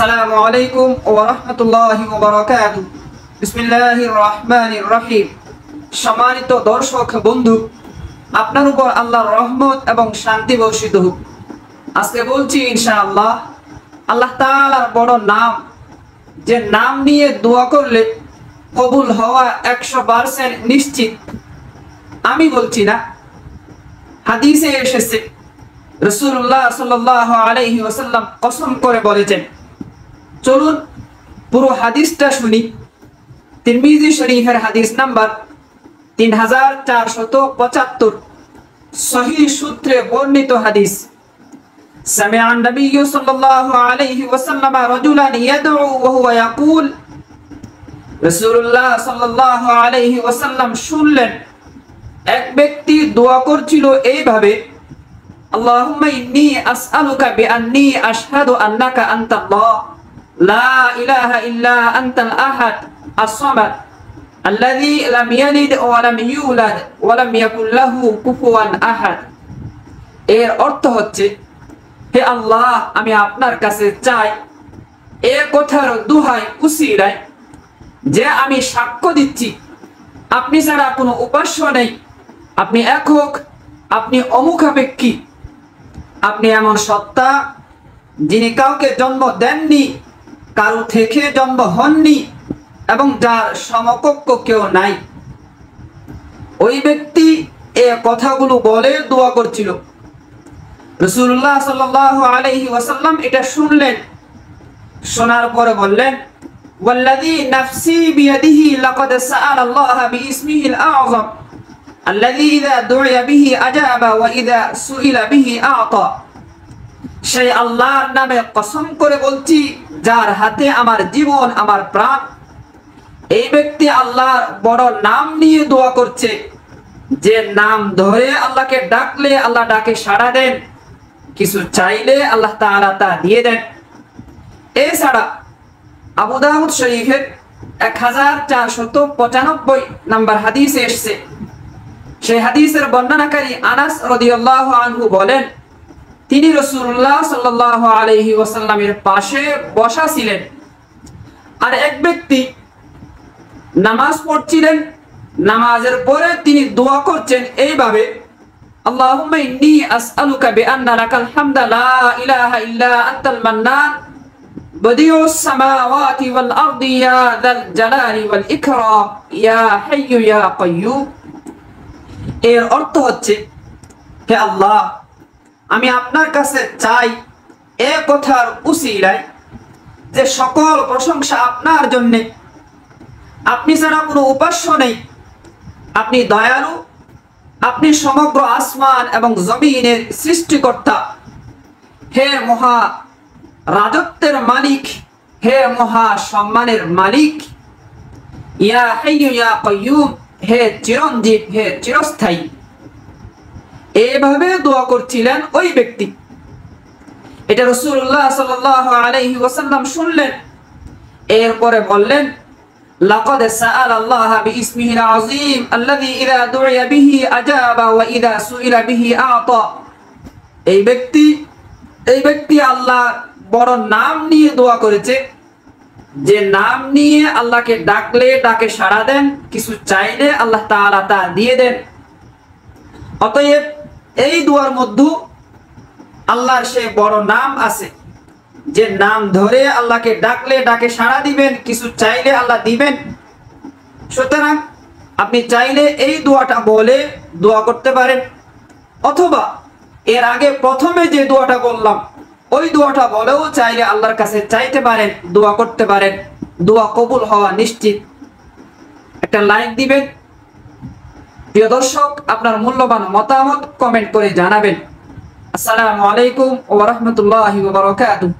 আসসালামু আলাইকুম ওয়া রাহমাতুল্লাহি ওয়া বারাকাতুহু। বিসমিল্লাহির রহমানির রহিম। সম্মানিত দর্শক বন্ধু, আপনার উপর আল্লাহর রহমত এবং শান্তি বর্ষিত হোক। আজকে বলছি ইনশাআল্লাহ আল্লাহ তাআলার বড় নাম, যে নাম নিয়ে দোয়া করলে কবুল হওয়া 100% নিশ্চিত। আমি বলছি না, হাদিসে এসেছে রাসূলুল্লাহ সাল্লাল্লাহু আলাইহি ওয়াসাল্লাম কসম করে বলেছেন। চলুন পুরো হাদিসটা শুনি। তিরমিজি শরীফের হাদিস নাম্বার 3475, সহিহ সূত্রে বর্ণিত হাদিস। সামিআন নবী সাল্লাল্লাহু আলাইহি ওয়াসাল্লাম রাজুলান ইয়াদউ ওয়া হুয়া ইয়াকুল, রাসূলুল্লাহ সাল্লাল্লাহু আলাইহি ওয়াসাল্লাম শুনলেন এক ব্যক্তি দোয়া করছিল এইভাবে, আল্লাহুম্মা ইন্নী আসআলুকা বিআন্নী আশহাদু আন্নাকা আনতাল্লাহ লা ইলাহা ইল্লা আনতাল আহাদ as-সামাদ আল্লাযী লাম ইয়ালিদ ওয়া লাম ইউলাদ ওয়া লাম ইয়াকুল লাহু কুফুয়ান আহাদ। এর অর্থ হচ্ছে, হে আল্লাহ, আমি আপনার কাছে চাই এ কথার দোহাই উসিলায় যে আমি সাক্ষ্য দিচ্ছি আপনি ছাড়া কোনো উপাস্য নেই, আপনি একক, আপনি অমুখাপেক্ষী, আপনি এমন সত্তা যিনি কাউকে জন্ম দেননি, কারো থেকে জন্ম হননি এবং যার সমকক্ষ কেউ নাই। ওই ব্যক্তি এ কথাগুলো বলে দোয়া করছিল। রাসূলুল্লাহ সাল্লাল্লাহু আলাইহি ওয়াসাল্লাম এটা শুনলেন। শোনার পরে বললেন, ওয়াল্লাযী নাফসি বিয়াদিহি লাকাদ সাআলাল্লাহা বিইসমিহিল আযম আল্লাযী ইযা দুইয়া বিহি আজাবা ওয়া ইযা সুইলা বিহি আতা। সেই আল্লাহর নামে কসম করে বলছি, যার হাতে আমার জীবন, আমার প্রাণ। এই ব্যক্তি আল্লাহর বড় নাম নিয়ে দোয়া করছে, যে নাম ধরে আল্লাহকে ডাকলে আল্লাহ ডাকে সাড়া দেন, কিছু চাইলে আল্লাহ তাআলা তা দিয়ে দেন। এছাড়া আবু দাউদ শরীফের 1495 নম্বর হাদিসে এসেছে। সেই হাদিসের বর্ণনাকারী আনাস রাদিয়াল্লাহু আনহু বলেন, তিনি রাসূলুল্লাহ সাল্লাল্লাহু আলাইহি ওয়াসাল্লামের পাশে বসা ছিলেন, আর এক ব্যক্তি নামাজ পড়ছিলেন। নামাজের পরে তিনি দোয়া করছেন এইভাবে, আল্লাহুম্মা ইন্নী আসআলুকা বিআন্না লাকাল হামদা লা ইলাহা ইল্লা আনতাল মান্নান বদিউস সামাওয়াতি ওয়াল আরদি ইয়া যাল জালালি ওয়াল ইকরাম ইয়া হাইয়্যু ইয়া কাইয়্যুম। এর অর্থ হচ্ছে, হে আল্লাহ, আমি আপনার কাছে চাই এ কথার উসিলায় যে সকল প্রশংসা আপনার জন্য, আপনি ছাড়া কোনো উপাস্য নেই, আপনি দয়ালু, আপনি সমগ্র আসমান এবং জমিনের সৃষ্টিকর্তা, হে মহা রাজত্বের মালিক, হে মহা সম্মানের মালিক, ইয়া হাইয়্যু ইয়া কাইয়্যুম, হে চিরঞ্জীব, হে চিরস্থায়ী। এভাবে দোয়া করছিলেন ওই ব্যক্তি। এটা রাসূলুল্লাহ সাল্লাল্লাহু আলাইহি ওয়াসাল্লাম শুনলেন। এরপরে বললেন, লাকাদ সাআলাল্লাহা বিইসমিহিল আযীম আল্লাযী ইযা দুইয়া বিহি আজাবা ওয়া ইযা সুইলা বিহি আতা। এই ব্যক্তি আল্লাহ বড় নাম নিয়ে দোয়া করেছে, যে নাম নিয়ে আল্লাহকে ডাকলে ডাকে সাড়া দেন, কিছু চাইলে আল্লাহ তাআলা তা দিয়ে দেন। অতএব এই দোয়ার মধ্যে আল্লাহর সে বড় নাম আছে, যে নাম ধরে আল্লাহকে ডাকলে ডাকে সাড়া দিবেন, কিছু চাইলে আল্লাহ দিবেন। সুতরাং আপনি চাইলে এই দোয়াটা বলে দোয়া করতে পারেন, অথবা এর আগে প্রথমে যে দোয়াটা বললাম ওই দোয়াটা বলেও চাইলে আল্লাহর কাছে চাইতে পারেন, দোয়া করতে পারেন। দোয়া কবুল হওয়া নিশ্চিত। একটা লাইক দিবেন। প্রিয় দর্শক, আপনার মূল্যবান মতামত কমেন্ট করে জানাবেন। আসসালামু আলাইকুম ওয়া রাহমাতুল্লাহি ওয়া বারাকাতুহু।